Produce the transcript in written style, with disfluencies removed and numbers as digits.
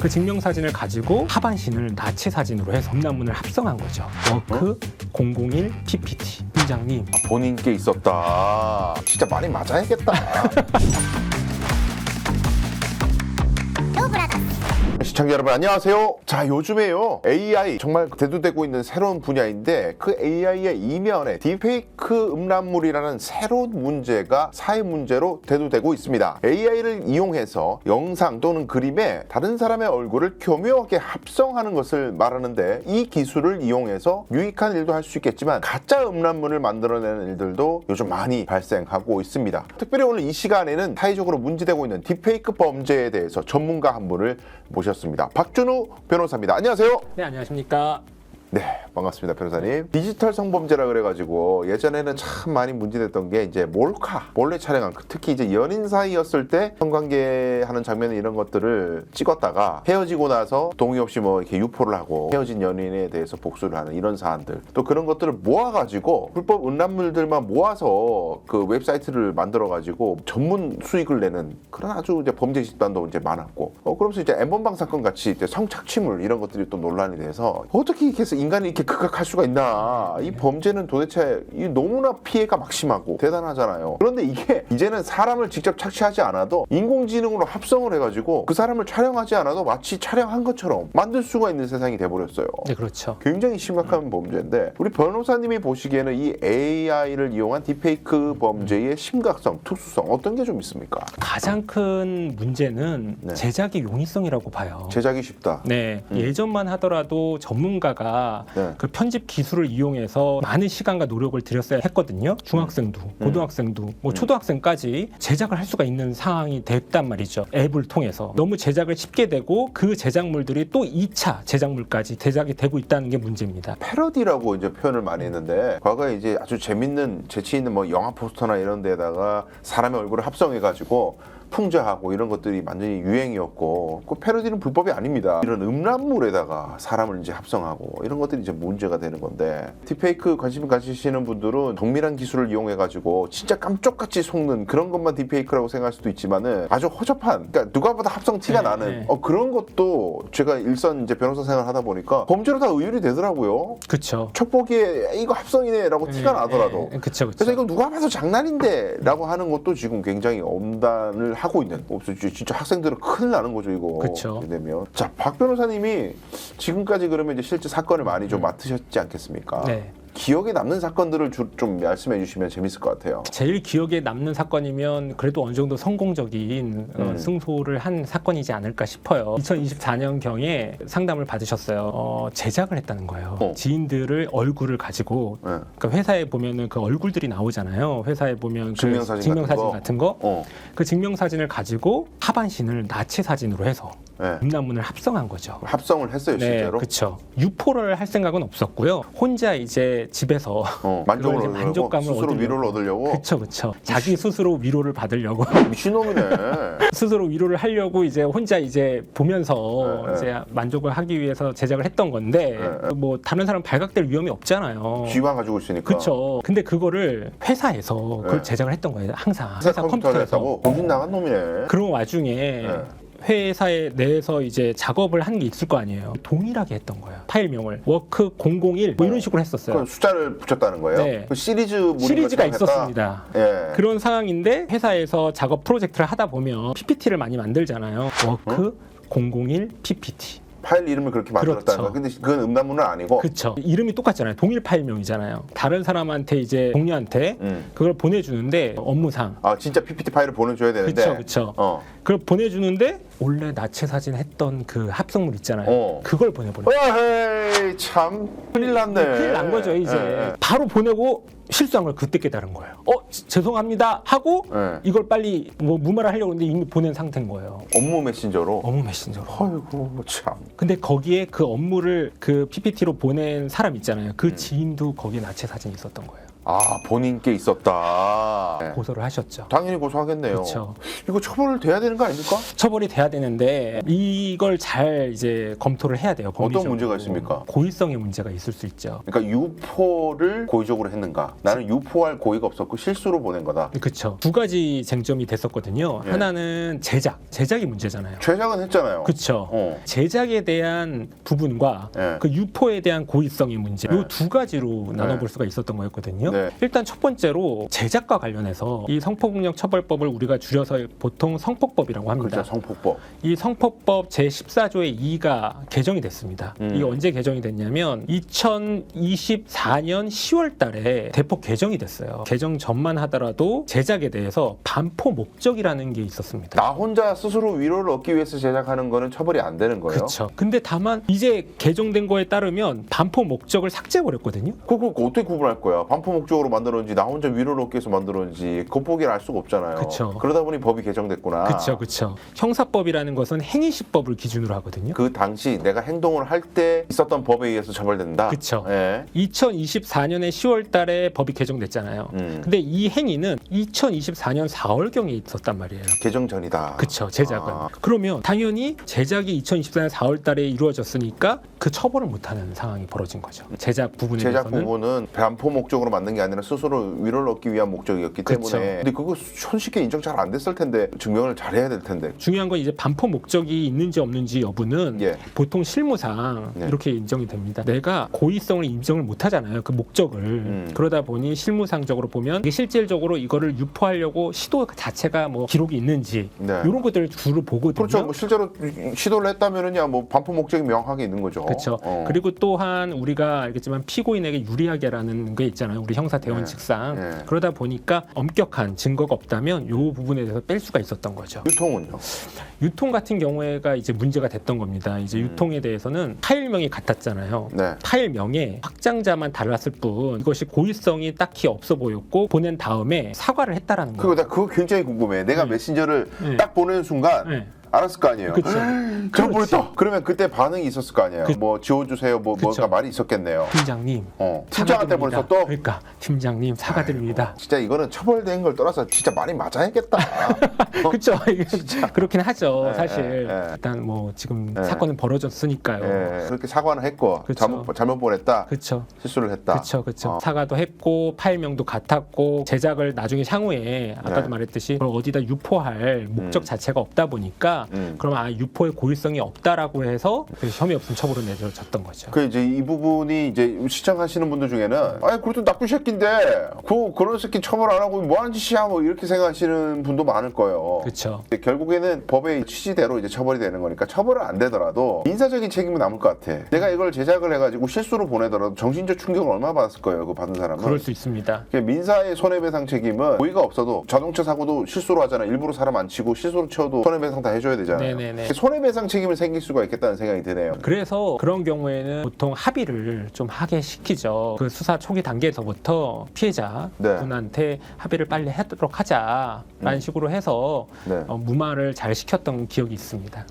그 증명사진을 가지고 하반신을 나치 사진으로 해서 음란문을 합성한 거죠. 워크 001 PPT. 팀장님. 본인 게 있었다. 진짜 많이 맞아야겠다. 시청자 여러분 안녕하세요. 자, 요즘에요 AI 정말 대두되고 있는 새로운 분야인데 그 AI의 이면에 딥페이크 음란물이라는 새로운 문제가 사회 문제로 대두되고 있습니다. AI를 이용해서 영상 또는 그림에 다른 사람의 얼굴을 교묘하게 합성하는 것을 말하는데, 이 기술을 이용해서 유익한 일도 할 수 있겠지만 가짜 음란물을 만들어내는 일들도 요즘 많이 발생하고 있습니다. 특별히 오늘 이 시간에는 사회적으로 문제되고 있는 딥페이크 범죄에 대해서 전문가 한 분을 모셨습니다. 박준우 변호사입니다. 안녕하세요. 네, 안녕하십니까. 네, 반갑습니다, 변호사님. 디지털 성범죄라 그래가지고 예전에는 참 많이 문제됐던 게 이제 몰카, 몰래 촬영한, 특히 이제 연인 사이였을 때 성관계하는 장면 이런 것들을 찍었다가 헤어지고 나서 동의 없이 뭐 이렇게 유포를 하고 헤어진 연인에 대해서 복수를 하는 이런 사안들, 또 그런 것들을 모아가지고 불법 음란물들만 모아서 그 웹사이트를 만들어가지고 전문 수익을 내는 그런 아주 이제 범죄 집단도 이제 많았고, 그러면서 이제 엠번방 사건 같이 이제 성착취물 이런 것들이 또 논란이 돼서 어떻게 이렇게 해서 인간이 이렇게 극악할 수가 있나, 이 범죄는 도대체 너무나 피해가 막심하고 대단하잖아요. 그런데 이게 이제는 사람을 직접 착취하지 않아도 인공지능으로 합성을 해가지고 그 사람을 촬영하지 않아도 마치 촬영한 것처럼 만들 수가 있는 세상이 돼버렸어요. 네, 그렇죠. 굉장히 심각한 범죄인데, 우리 변호사님이 보시기에는 이 AI를 이용한 딥페이크 범죄의 심각성, 특수성 어떤 게 좀 있습니까? 가장 큰 문제는 네. 제작의 용이성이라고 봐요. 제작이 쉽다. 네, 예전만 하더라도 전문가가 네. 그 편집 기술을 이용해서 많은 시간과 노력을 들였어야 했거든요. 중학생도, 고등학생도, 뭐 초등학생까지 제작을 할 수가 있는 상황이 됐단 말이죠. 앱을 통해서. 너무 제작을 쉽게 되고 그 제작물들이 또 2차 제작물까지 제작이 되고 있다는 게 문제입니다. 패러디라고 이제 표현을 많이 했는데, 과거에 이제 아주 재밌는 재치 있는 뭐 영화 포스터나 이런 데다가 사람의 얼굴을 합성해가지고 풍자하고 이런 것들이 완전히 유행이었고, 그 패러디는 불법이 아닙니다. 이런 음란물에다가 사람을 이제 합성하고 이런 것들이 이제 문제가 되는 건데, 딥페이크 관심 가지시는 분들은 정밀한 기술을 이용해가지고 진짜 깜짝같이 속는 그런 것만 딥페이크라고 생각할 수도 있지만은 아주 허접한, 그러니까 누가 봐도 합성 티가 나는 그런 것도 제가 일선 이제 변호사 생활 하다 보니까 범죄로 다 의율이 되더라고요. 그렇죠. 첫 보기에 이거 합성이네라고 티가 나더라도. 그렇죠. 그래서 이거 누가 봐도 장난인데라고 하는 것도 지금 굉장히 엄단을 하고 있는. 진짜 학생들은 큰일 나는 거죠, 이거. 그쵸. 되면. 자, 박 변호사님이 지금까지 그러면 이제 실제 사건을 많이 좀 맡으셨지 않겠습니까? 네. 기억에 남는 사건들을 좀 말씀해 주시면 재밌을 것 같아요. 제일 기억에 남는 사건이면 그래도 어느 정도 성공적인 승소를 한 사건이지 않을까 싶어요. 2024년경에 상담을 받으셨어요. 제작을 했다는 거예요. 지인들을 얼굴을 가지고, 그러니까 회사에 보면은 그 얼굴들이 나오잖아요. 회사에 보면 그 증명사진 같은 거. 그 증명사진을 가지고 하반신을 나치 사진으로 해서 음란문을 합성한 거죠. 합성을 했어요, 실제로? 네, 그렇죠. 유포를 할 생각은 없었고요. 혼자 이제 집에서 만족감을 스스로 위로를 얻으려고. 그렇죠. 자기 스스로 위로를 받으려고 미친놈이네. 스스로 위로를 하려고 이제 혼자 이제 보면서 이제 만족을 하기 위해서 제작을 했던 건데, 뭐 다른 사람 발각될 위험이 없잖아요. 쥐만 가지고 있으니까. 그렇죠. 근데 그거를 회사에서 그걸 제작을 했던 거예요. 항상 회사 컴퓨터에서. 정신 나간 놈이네. 그런 와중에 회사에 내에서 이제 작업을 한 게 있을 거 아니에요. 동일하게 했던 거예요. 파일명을 워크 001 뭐 이런 식으로 했었어요. 그럼 숫자를 붙였다는 거예요? 네. 그 시리즈가 있었습니다. 그런 상황인데 회사에서 작업 프로젝트를 하다 보면 PPT를 많이 만들잖아요. 워크 001 PPT. 파일 이름을 그렇게 만들었다는 거야. 근데 그건 음란물은 아니고. 그렇죠. 이름이 똑같잖아요. 동일 파일명이잖아요. 다른 사람한테 이제 동료한테 그걸 보내주는데 업무상. 진짜 PPT 파일을 보내줘야 되는데. 그렇죠. 그걸 보내주는데 원래 나치 사진 했던 그 합성물 있잖아요. 그걸 보내버려요. 에이, 참 큰일 났네. 큰일 난 거죠, 이제. 바로 보내고 실수한 걸 그때 깨달은 거예요. 죄송합니다 하고 이걸 빨리 뭐 무마를 하려고 했는데 이미 보낸 상태인 거예요. 업무 메신저로? 업무 메신저로. 아이고, 참. 근데 거기에 그 업무를 그 PPT로 보낸 사람 있잖아요. 그 지인도 거기에 나치 사진이 있었던 거예요. 아, 본인께 있었다. 네. 고소를 하셨죠. 당연히 고소하겠네요. 그렇죠. 이거 처벌을 돼야 되는 거 아닙니까? 처벌이 돼야 되는데 이걸 잘 이제 검토를 해야 돼요. 어떤 법리적으로. 문제가 있습니까? 고의성의 문제가 있을 수 있죠. 그러니까 유포를 고의적으로 했는가? 나는 유포할 고의가 없었고 실수로 보낸 거다. 그렇죠. 두 가지 쟁점이 됐었거든요. 네. 하나는 제작이 문제잖아요. 제작은 했잖아요. 그렇죠. 어. 제작에 대한 부분과 네. 그 유포에 대한 고의성의 문제, 네. 이 두 가지로 네. 나눠볼 수가 있었던 거였거든요. 네. 일단 첫 번째로 제작과 관련해서 이 성폭력 처벌법을 우리가 줄여서 보통 성폭법이라고 합니다. 그렇죠. 성폭법. 이 성폭법 제14조의 2가 개정이 됐습니다. 이게 언제 개정이 됐냐면 2024년 10월 달에 대폭 개정이 됐어요. 개정 전만 하더라도 제작에 대해서 반포 목적이라는 게 있었습니다. 나 혼자 스스로 위로를 얻기 위해서 제작하는 거는 처벌이 안 되는 거예요. 그렇죠. 근데 다만 이제 개정된 거에 따르면 반포 목적을 삭제해버렸거든요. 그거 어떻게 구분할 거야? 반포 목적으로 만들었는지 나 혼자 위로를 얻기 위해서 만들었는지 겉보기를 알 수가 없잖아요. 그쵸. 그러다 보니 법이 개정됐구나. 그렇죠. 형사법이라는 것은 행위시법을 기준으로 하거든요. 그 당시 내가 행동을 할 때 있었던 법에 의해서 처벌된다. 그쵸. 예. 2024년에 10월 달에 법이 개정됐잖아요. 근데 이 행위는 2024년 4월경에 있었단 말이에요. 개정 전이다. 그쵸, 제작은. 아. 그러면 당연히 제작이 2024년 4월 달에 이루어졌으니까 그 처벌을 못하는 상황이 벌어진 거죠. 제작 부분에 제작 대해서는. 부분은 반포 목적으로 만든 게 아니라 스스로 위로를 얻기 위한 목적이었기 그쵸. 때문에. 근데 그거 손쉽게 인정 잘 안 됐을 텐데 증명을 잘 해야 될 텐데. 중요한 건 이제 반포 목적이 있는지 없는지 여부는 예. 보통 실무상 네. 이렇게 인정이 됩니다. 내가 고의성을 인정을 못 하잖아요. 그 목적을. 그러다 보니 실무상적으로 보면 이게 실질적으로 이거를 유포하려고 시도 자체가 뭐 기록이 있는지 네. 이런 것들을 주로 보거든요. 그렇죠. 뭐 실제로 시도를 했다면은야 뭐 반포 목적이 명확하게 있는 거죠. 그렇죠. 그리고 또한 우리가 알겠지만 피고인에게 유리하게라는 게 있잖아요. 우리 형사 대원 네. 측상. 네. 그러다 보니까 엄격한 증거가 없다면 이 부분에 대해서 뺄 수가 있었던 거죠. 유통은요? 유통 같은 경우에가 이제 문제가 됐던 겁니다. 이제 유통에 대해서는 파일명이 같았잖아요. 네. 파일명에 확장자만 달랐을 뿐 이것이 고의성이 딱히 없어 보였고 보낸 다음에 사과를 했다라는 그거 거예요. 나 그거 굉장히 궁금해. 내가 네. 메신저를 네. 딱 보내는 순간 네. 알았을 거 아니에요. 그렇죠. 저 보냈다. 그러면 그때 반응이 있었을 거 아니에요. 뭐 지워주세요. 뭐 그쵸. 뭔가 말이 있었겠네요. 팀장님. 팀장한테 사과드립니다. 보냈어 또? 그러니까 팀장님 사과드립니다. 진짜 이거는 처벌된 걸 떠나서 진짜 많이 맞아야겠다. 그렇죠. 그렇긴 하죠. 네, 사실 네. 일단 뭐 지금 네. 사건은 벌어졌으니까요. 예, 그렇게 사과는 했고 그쵸. 잘못 보냈다. 그렇죠. 실수를 했다. 그렇죠. 사과도 했고 파일명도 같았고 제작을 나중에 향후에 아까도 네. 말했듯이 그걸 어디다 유포할 목적 자체가 없다 보니까 그럼 유포의 고의성이 없다라고 해서 그 혐의 없음 처벌을 내려졌던 거죠. 그 이제 이 부분이 이제 시청하시는 분들 중에는 아니 그래도 나쁜 새끼인데 그런 새끼 처벌 안 하고 뭐 하는 짓이야 뭐 이렇게 생각하시는 분도 많을 거예요. 그렇죠. 결국에는 법의 취지대로 이제 처벌이 되는 거니까 처벌은 안 되더라도 인사적인 책임은 남을 것 같아. 내가 이걸 제작을 해가지고 실수로 보내더라도 정신적 충격을 얼마나 받았을 거예요. 그 받은 사람은. 그럴 수 있습니다. 민사의 손해배상 책임은 고의가 없어도 자동차 사고도 실수로 하잖아요. 일부러 사람 안 치고 실수로 쳐도 손해배상 다 해줘야 되잖아요. 네네네. 손해배상 책임을 생길 수가 있겠다는 생각이 드네요. 그래서 그런 경우에는 보통 합의를 좀 하게 시키죠. 그 수사 초기 단계에서부터 피해자 네. 분한테 합의를 빨리 하도록 하자라는 식으로 해서 네. 무마를 잘 시켰던 기억이 있습니다.